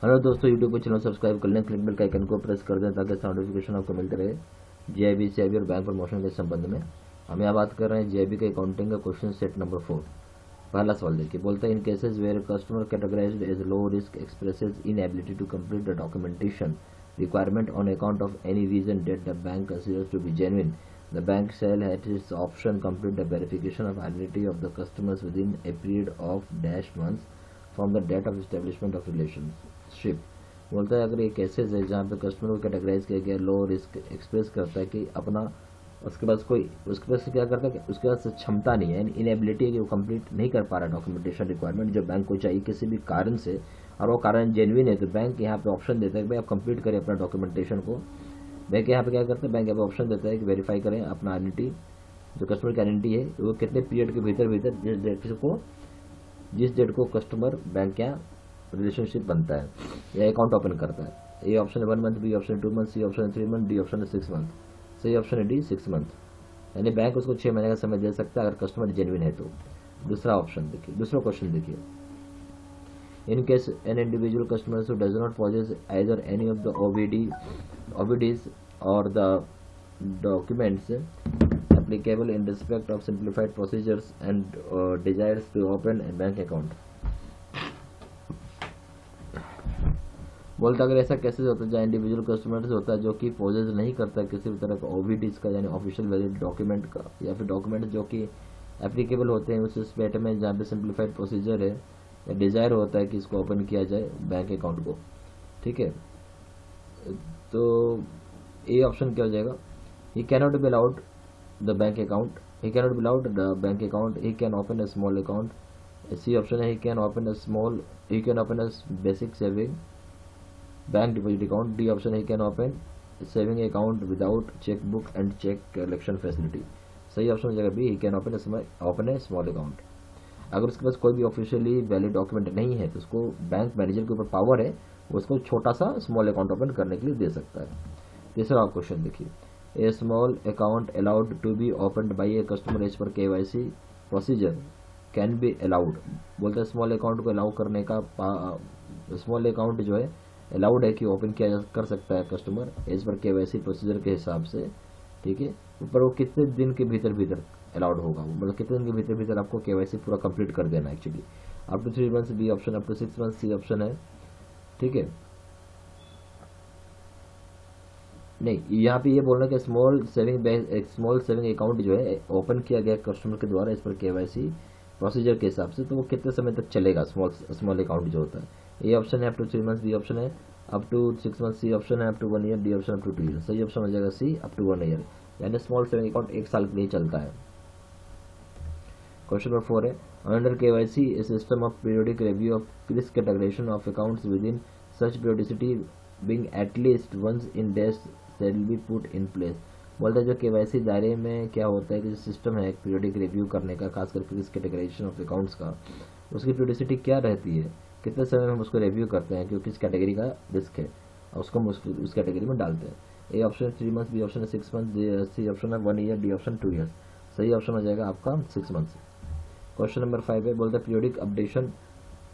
Hello दोस्तों, YouTube को channel subscribe कर लें, क्लिक बेल का आइकन को प्रेस कर दें ताकि नोटिफिकेशन आपको मिलते रहे जेआईबी, सीआईबी और बैंक प्रमोशन के संबंध में। हम यहाँ बात कर रहे हैं जेआईबी के अकाउंटिंग का क्वेश्चन सेट नंबर 4। पहला सवाल देखिए, बोलता है in cases where customer categorised as low risk expresses inability to complete the documentation requirement on account of any reason that the bank considers to be genuine, the bank shall at its option complete the verification of identity of the customers within a period of dash months from the date of establishment of relationship। बोलता है अगर ये cases है जहाँ पे customer को categorise किया गया लो रिस्क एक्सप्रेस करता है कि अपना उसके पास क्या करता है कि उसके पास क्षमता नहीं है, इनएबिलिटी है कि वो कंप्लीट नहीं कर पा रहा डॉक्यूमेंटेशन रिक्वायरमेंट जो बैंक को चाहिए किसी भी कारण से, और वो कारण जेन्युइन है, तो बैंक यहाँ पे ऑप्शन देता है कि भाई आप कंप्लीट करें अपना डॉक्यूमेंटेशन को। बैंक यहाँ पे क्या करता है, बैंक यहाँ पे ऑप्शन देता है कि वेरीफाई करें अपना आइडेंटिटी, जो कस्टमर की आइडेंटिटी है वो कितने पीरियड के भीतर जिस डेट को कस्टमर बैंक क्या रिलेशनशिप बनता है या अकाउंट ओपन करता है। ए ऑप्शन है 1 मंथ, बी ऑप्शन है 2 मंथ, सी ऑप्शन है 3 मंथ, डी ऑप्शन है 6 मंथ। सही ऑप्शन है डी 6 मंथ, यानी बैंक उसको 6 महीने का समय दे सकता है अगर कस्टमर जेन्युइन है तो। दूसरा ऑप्शन देखिए, दूसरा क्वेश्चन देखिए, in case an individual customer who does not possess either any of the OBDs or the documents applicable in respect of simplified procedures and desires to open a bank account। बोलता अगर ऐसा cases होता है जहाँ individual customer होता है जो कि पोजेस नहीं करता है किसी भी तरह का OBDs का यानी ऑफिशियल वैलिड डॉक्यूमेंट का, या फिर डॉक्यूमेंट जो कि एप्लीकेबल होते हैं उस स्टेट में जहाँ पे सिंप्लीफाइड प्रोसीजर है या डिजायर होता है कि इसको ओपन किया जाए बैंक अकाउंट को। ठीक है, तो ए ऑप्शन क्या हो जाएगा, he can not be allowed the bank account, he can not be allowed the bank account, he can open a small account. C option है he can open a basic saving bank deposit account. D option है he can open saving account without cheque book and cheque collection facility. सही option हो जाएगा B, he can open a small account. अगर उसके पास कोई भी officially valid document नहीं है तो उसको बैंक मैनेजर के ऊपर पावर है, वो उसको छोटा सा स्मॉल अकाउंट ओपन करने के लिए दे सकता है। तीसरा क्वेश्चन देखिए, a small account allowed to be opened by a customer as per KYC procedure can be allowed. बोलते हैं स्मॉल अकाउंट को अलाउ करने का, स्मॉल अकाउंट जो है अलाउड है कि ओपन किया कर सकता है customer as per KYC procedure के हिसाब से। ठीक है, ऊपर वो कितने दिन के भीतर अलाउड होगा, मतलब कितने दिन के भीतर आपको KYC पूरा कंप्लीट कर देना है actually. Up to 3 months B option, up to 6 months C option है। ठीक है, नहीं यहाँ पे ये बोलना कि स्मॉल सेविंग अकाउंट जो है ओपन किया गया कस्टमर के द्वारा इस पर KYC प्रोसीजर के हिसाब से, तो वो कितने समय तक चलेगा स्मॉल अकाउंट जो होता है। ए ऑप्शन है up to 3 months, B option है up to 6 months, C option है up to 1 year, D option up to 2 year. सही ऑप्शन हो जाएगा सी, अप टू 1 ईयर, यानी स्मॉल सेविंग अकाउंट 1 साल के लिए चलता है। क्वेश्चन नंबर 4 है, under KYC a system of periodic review of risk categorization of accounts within such periodicity being at least once in days shall be put in place। बोलता है जो KYC दायरे में क्या होता है कि जो सिस्टम है पीरियोडिक रिव्यू करने का, खास करके रिस्क कैटेगराइजेशन ऑफ अकाउंट्स का, उसकी पीरियोडिसिटी क्या रहती है, कितने समय में हम उसको रिव्यू करते हैं क्योंकि किस कैटेगरी का रिस्क है और उसको हम उस कैटेगरी में डालते हैं। ए ऑप्शन है 3 मंथ्स, बी ऑप्शन है 6 मंथ, सी ऑप्शन है 1 ईयर, डी ऑप्शन 2 ईयर्स। सही ऑप्शन हो जाएगा आपका 6 मंथ्स। क्वेश्चन नंबर 5 है, बोलता है periodic updation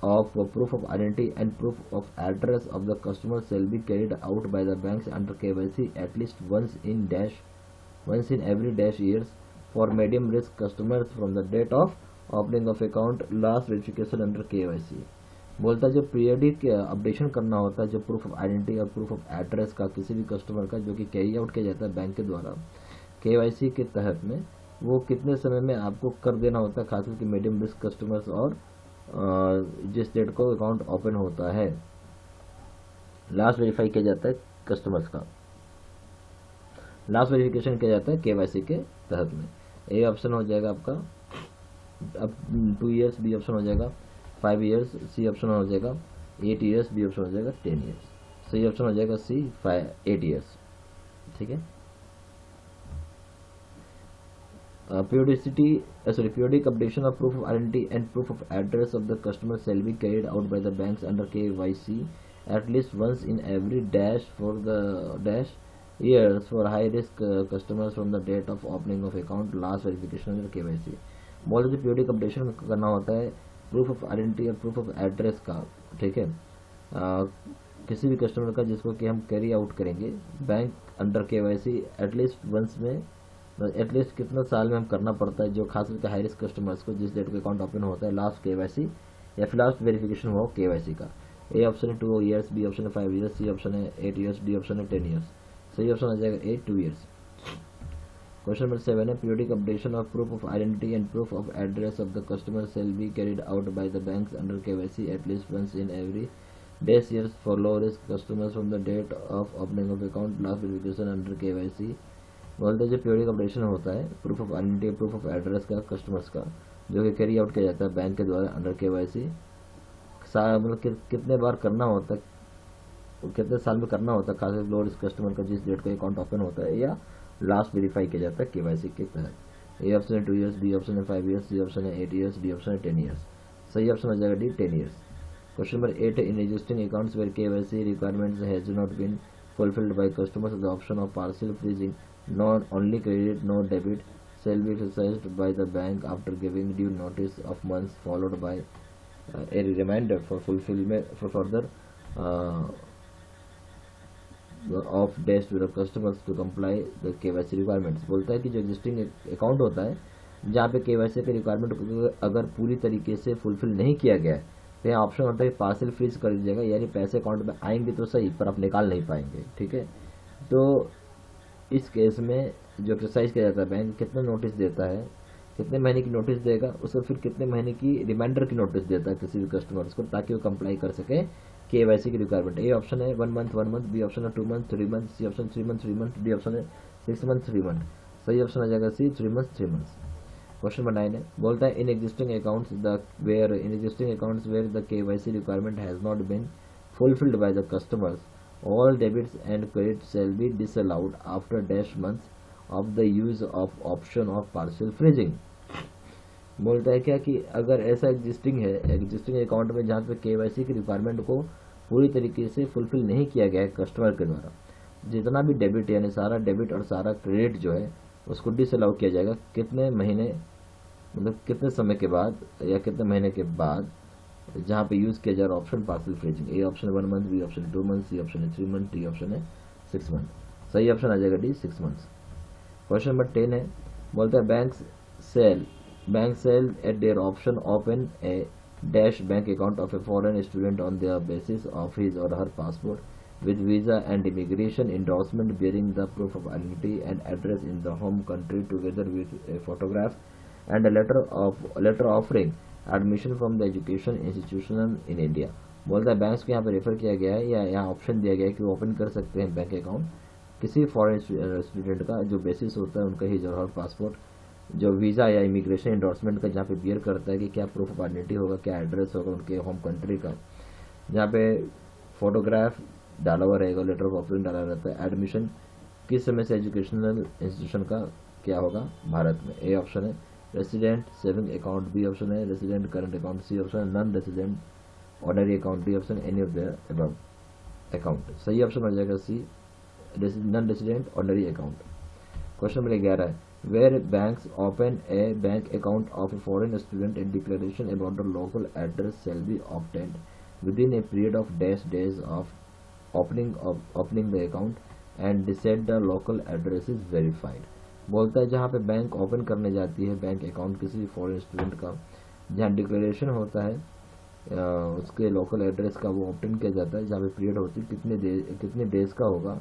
of proof of identity and proof of address of the customer shall be carried out by the banks under KYC at least once in every dash years for medium risk customers from the date of opening of account last verification under KYC। बोलता है जो periodic updation करना होता है जो proof of identity और proof of address का किसी भी कस्टमर का जो कि कैरी आउट किया जाता है बैंक के द्वारा KYC के तहत में, वो कितने समय में आपको कर देना होता है, खासकर कि मीडियम रिस्क कस्टमर्स और जिस डेट को अकाउंट ओपन होता है लास्ट वेरीफाई किया जाता है कस्टमर्स का, लास्ट वेरिफिकेशन किया जाता है KYC के तहत में। ए ऑप्शन हो जाएगा आपका अब 2 ईयर्स, बी ऑप्शन हो जाएगा 5 ईयर्स, सी ऑप्शन हो जाएगा 8 ईयर्स, डी ऑप्शन हो जाएगा 10 ईयर्स। सही ऑप्शन हो जाएगा सी 8 ईयर्स। ठीक है, periodic updation of proof of identity and proof of address of the customer shall be carried out by the banks under KYC at least once in every dash years for high risk customers from the date of opening of account last verification under KYC। बोलते periodic updation करना होता है proof of identity और proof of address का। ठीक है, किसी भी कस्टमर का जिसको कि हम कैरी आउट करेंगे bank under KYC at least once में, एटलीस्ट कितना साल में हम करना पड़ता है, जो खास करके हाई रिस्क कस्टमर्स को जिस डेट को अकाउंट ओपन होता है लास्ट केवाईसी या फिर लास्ट वेरिफिकेशन हुआ केवाईसी का। ए ऑप्शन है 2 ईयर्स, बी ऑप्शन है 5 ईयर्स, सी ऑप्शन है 8 ईयर्स, डी ऑप्शन है 10 ईयर्स। सही ऑप्शन आ जाएगा ए 2 ईयर्स। क्वेश्चन नंबर 7 है periodic updation of proof of identity and proof of address of the customer shall be carried out by the banks under KYC at least once in every days years for low risk customers from the date of opening of account last verification under KYC। बोलते हैं जो periodic updation होता है proof of identity, proof of address का customers का, जो कि carry out किया जाता है बैंक के द्वारा अंडर केवाईसी, मतलब कितने बार करना होता है, कितने साल में करना होता है, खासकर लो रिस्क कस्टमर का जिस डेट को अकाउंट ओपन होता है या लास्ट वेरीफाई किया जाता है केवाईसी के तहत। ए ऑप्शन है 2 ईयर्स, बी ऑप्शन है 5 ईयर्स, सी ऑप्शन है 8 ईयर्स, डी ऑप्शन है 10 ईयर्स। सही ऑप्शन आ जाएगा D 10 years. Question number 8 in existing accounts where KYC requirements has not been fulfilled by customers, the option of partial freezing, not only credit, no debit, shall be exercised by the bank after giving due notice of months followed by a reminder for fulfillment for further of days to the customers to comply the KYC requirements। बोलता है कि जो existing account होता है जहाँ पे KYC के requirement को अगर पूरी तरीके से फुलफिल नहीं किया गया है तो यहाँ ऑप्शन होता है पार्सल फ्रीज कर दीजिएगा, यानी पैसे अकाउंट में आएंगे तो सही पर आप निकाल नहीं पाएंगे। ठीक है, तो इस केस में जो एक्सरसाइज किया जाता है बैंक कितने नोटिस देता है, कितने महीने की नोटिस देगा, उसको फिर कितने महीने की रिमाइंडर की नोटिस देता है किसी भी कस्टमर्स को, ताकि वो कंप्लाई कर सके केवाईसी की रिक्वायरमेंट। ए ऑप्शन है 1 मंथ 1 मंथ, बी ऑप्शन है 2 month 3 month, C option 3 month 3 month, D option है 6 मंथ 3 मंथ। सही ऑप्शन आ जाएगा C 3 month 3 month. Question number 9 है बोलता है in existing accounts where the KYC requirement has not been fulfilled by the customers all debits and credits shall be disallowed after dash months of the use of option of partial freezing. बोलता है क्या कि अगर ऐसा existing account में जहाँ पे KYC की रिक्वायरमेंट को पूरी तरीके से फुलफिल नहीं किया गया है कस्टमर के द्वारा, जितना भी डेबिट यानी सारा डेबिट और सारा क्रेडिट जो है उसको डिसअलाउ किया जाएगा कितने महीने, मतलब कितने समय के बाद या कितने महीने के बाद, जहाँ पे यूज किया जा रहा option partial freezing. A option 1 month, B option 2 month, C option है 3 मंथ, डी ऑप्शन है 6 मंथ। सही ऑप्शन आ जाएगा डी 6 मंथ्स। क्वेश्चन नंबर 10 है बोलता है bank shall at their option open a dash bank account of a foreign student on the basis of his or her passport with visa and immigration endorsement bearing the proof of identity and address in the home country together with a photograph and a letter offering admission from the education institution in India। बोलता है banks को यहाँ पे refer किया गया है या यहाँ ऑप्शन दिया गया है कि वो ओपन कर सकते हैं बैंक अकाउंट किसी फॉरेन स्टूडेंट का जो बेसिस होता है उनका हिज और हर पासपोर्ट, जो वीज़ा या इमिग्रेशन एंडोर्समेंट का जहाँ पे बियर करता है कि क्या प्रूफ ऑफ आइडेंटिटी होगा, क्या एड्रेस होगा उनके होम कंट्री का, जहाँ पे फोटोग्राफ डाला हुआ रहेगा, लेटर ऑफ ऑफरिंग डाला रहता है, एडमिशन किस समय से एजुकेशनल इंस्टीट्यूशन का क्या होगा भारत में। ए ऑप्शन है resident saving account, B option है resident current account, C option है non resident ordinary account, D option any of the above account. सही ऑप्शन आ जाएगा C non resident ordinary account. Question number 11 है where banks open a bank account of a foreign student and declaration about the local address shall be obtained within a period of dash days of opening the account and said the local address is verified। बोलता है जहाँ पे bank open करने जाती है bank account किसी foreign student का, जहाँ डिक्लेरेशन होता है उसके लोकल एड्रेस का वो ओपन किया जाता है, जहाँ पे पीरियड होती है कितने डेज का होगा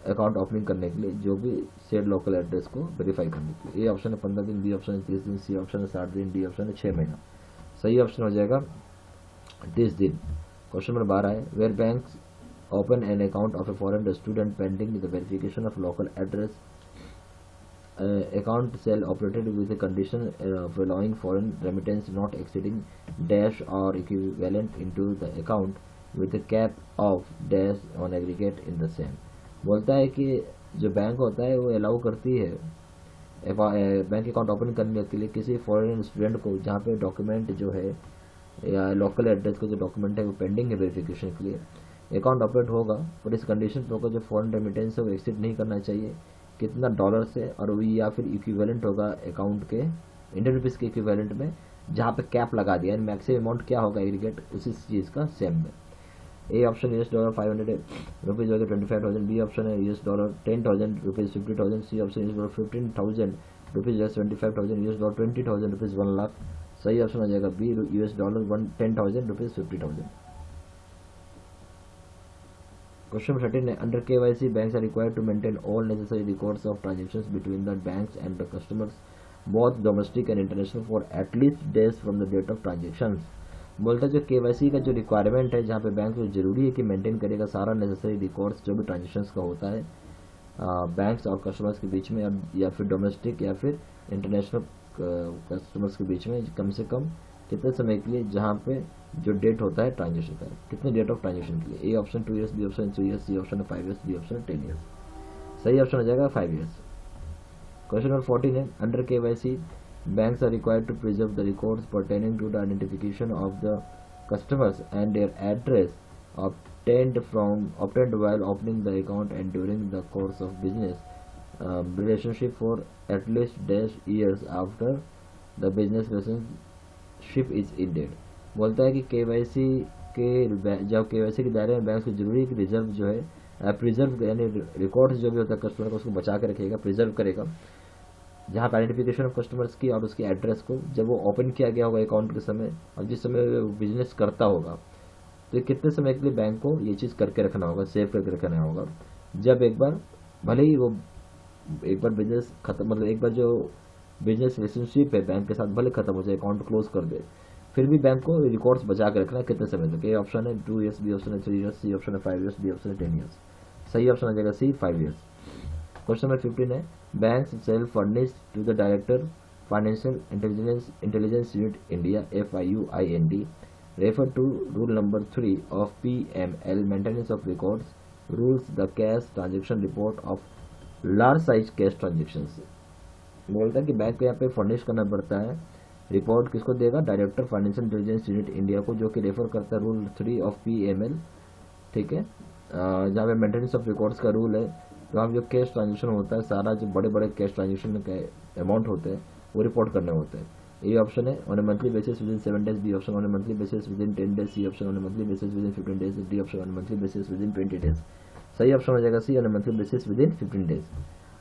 अकाउंट ओपनिंग करने के लिए, जो भी सेड लोकल एड्रेस को वेरीफाई करने के लिए। ए ऑप्शन है 15 दिन, बी ऑप्शन है 30 दिन, सी ऑप्शन है 60 दिन, डी ऑप्शन है 6 महीना। सही ऑप्शन हो जाएगा 30 दिन। क्वेश्चन नंबर 12 है where banks open an account of a foreign student pending the verification of local address account shall operated with a condition of allowing foreign remittance not exceeding dash or equivalent into the account with a cap of dash on aggregate in the same। बोलता है कि जो bank होता है वो allow करती है bank account open करने के लिए किसी फॉरेन स्टूडेंट को जहाँ पे डॉक्यूमेंट जो है या लोकल एड्रेस का जो डॉक्यूमेंट है वो पेंडिंग है वेरिफिकेशन के लिए, अकाउंट ऑपरेट होगा और इस कंडीशन पर होगा जो फॉरेन रेमिटेंस है वो एक्सीड नहीं करना चाहिए कितना डॉलर से, और वो या फिर इक्विवेलेंट होगा अकाउंट के इंडियन रुपीज़ के इक्विवेलेंट में, जहाँ पे कैप लगा दिया मैक्सिमम अमाउंट क्या होगा एग्रीगेट उसी चीज़ का सेम में। ए ऑप्शन $500 रुपीज़ हो गया 25,000, बी ऑप्शन है $10,000 rupees 50,000, C option $15,000 rupees 25,000, $20,000 rupees 1 lakh. सही ऑप्शन हो जाएगा बी $10,000 रुपीज़ 50,000। क्वेश्चन 13 है under KYC banks are required to maintain all necessary records of transactions between the banks and the customers both domestic and international for at least days from the date of transactions. बोलता है जो KYC का जो requirement है जहाँ पे bank को जरूरी है कि मेंटेन करेगा सारा नेसेसरी रिकॉर्ड्स जो भी ट्रांजेक्शंस का होता है बैंक्स और कस्टमर्स के बीच में, या फिर डोमेस्टिक या फिर इंटरनेशनल कस्टमर्स के बीच में कम से कम कितने समय के लिए, जहाँ पे जो डेट होता है ट्रांजेक्शन का, कितने डेट ऑफ ट्रांजेक्शन के लिए। A option 2 years, B option 3 years, C option 5 years, D option 10 years. सही ऑप्शन हो जाएगा 5 ईयर्स। क्वेश्चन नंबर 14 है under KYC banks are required to preserve the records pertaining to the identification of the customers and their address obtained while opening the account and during the course of business relationship for at least dash years after the business relationship is ended। बोलता है कि KYC जब KYC के दायरे में bank को जरूरी है कि रिजर्व जो है प्रिजर्व यानी रिकॉर्ड्स जो भी होता है कस्टमर का उसको बचा के रखेगा, प्रिजर्व करेगा, जहाँ पर आइडेंटिफिकेशन ऑफ कस्टमर्स की और उसके एड्रेस को जब वो ओपन किया गया होगा अकाउंट के समय और जिस समय वो बिजनेस करता होगा, तो कितने समय के लिए बैंक को ये चीज़ करके रखना होगा, सेव करके रखना होगा। जब एक बार भले ही वो एक बार बिजनेस खत्म, मतलब एक बार जो बिजनेस रिलेशनशिप है बैंक के साथ भले खत्म हो जाए, अकाउंट क्लोज कर दे, फिर भी बैंक को रिकॉर्ड्स बचा के रखना है कितने समय तक। ए ऑप्शन है 2 ईयर्स, बी ऑप्शन है 3 ईयर्स, सी ऑप्शन है 5 ईयर्स, डी ऑप्शन है 10 ईयर्स। सही ऑप्शन आ जाएगा सी 5 ईयर्स। क्वेश्चन नंबर 15 है banks shall furnish to the director financial intelligence unit India FIUIND refer to rule number 3 of PML maintenance of records rules the cash transaction report of large size cash transaction. बोलता है कि bank को यहाँ पे furnish करना पड़ता है, report किसको देगा, director financial intelligence unit India को, जो कि रेफर करता है रूल 3 ऑफ PML, ठीक है, जहाँ पे मेंटेनेंस ऑफ रिकॉर्ड्स का रूल है। तो हम जो कैश ट्रांजेक्शन होता है सारा जो बड़े बड़े कैश ट्रांजेक्शन के अमाउंट होते हैं वो रिपोर्ट करने होते हैं। ए ऑप्शन है on a monthly basis within 7 days, B option on a monthly basis within 10 days, C option on a monthly basis within 15 days, D option on a monthly basis within 20 days. सही option हो जाएगा C on a monthly basis within 15 days.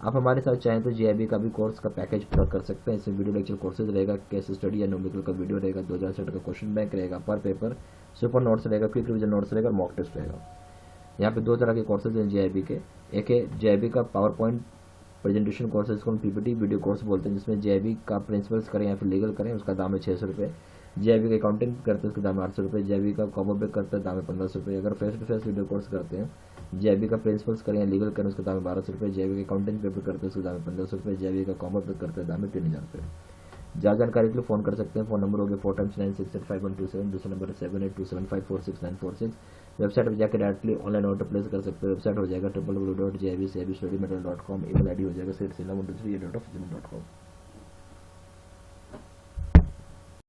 आप हमारे साथ चाहें तो JAIIB का भी कोर्स का पैकेज पूरा कर सकते हैं। इसमें वीडियो लेक्चर कोर्सेज रहेगा, केस स्टडी या न्यूमेरिकल का वीडियो रहेगा, 2000 सेट का क्वेश्चन बैंक रहेगा, पर पेपर सुपर नोट्स रहेगा, क्विक रिविजन नोट्स रहेगा और मॉक टेस्ट रहेगा। यहाँ पे 2 तरह के कोर्सेज हैं JAIIB के। एक है JAIIB का पावर पॉइंट प्रेजेंटेशन कोर्स, इसको हम PPT वीडियो कोर्स बोलते हैं, जिसमें JAIIB का प्रिंसिपल्स करें या फिर लीगल करें, उसका दाम है 600 रुपये। JAIIB का अकाउंटिंग करते हैं उसका दाम है 800 रुपये। JAIIB का कॉमो बैक करते हैं दाम है 1500 रुपये। अगर face to face video course करते हैं JAIIB का प्रिंसिपल्स करें या लीगल करें उसका दाम है 1200 रुपये। JAIIB का अकाउंटिंग पेपर करते हैं उसका दाम है 1500 रुपये। JAIIB का कॉमो बैक करते हैं दाम है 3000 रुपये। ज़्यादा जानकारी के लिए फोन कर सकते हैं। फोन नंबर हो गया 4 times 9685127, दूसरा नंबर है 7827546946। वेबसाइट पर जाकर डायरेक्टली ऑनलाइन ऑर्डर प्लेस कर सकते हैं। वेबसाइट हो जाएगा www.jaibstudymaterial.com। ईमेल ID हो जाएगा sedsila123@gmail.com।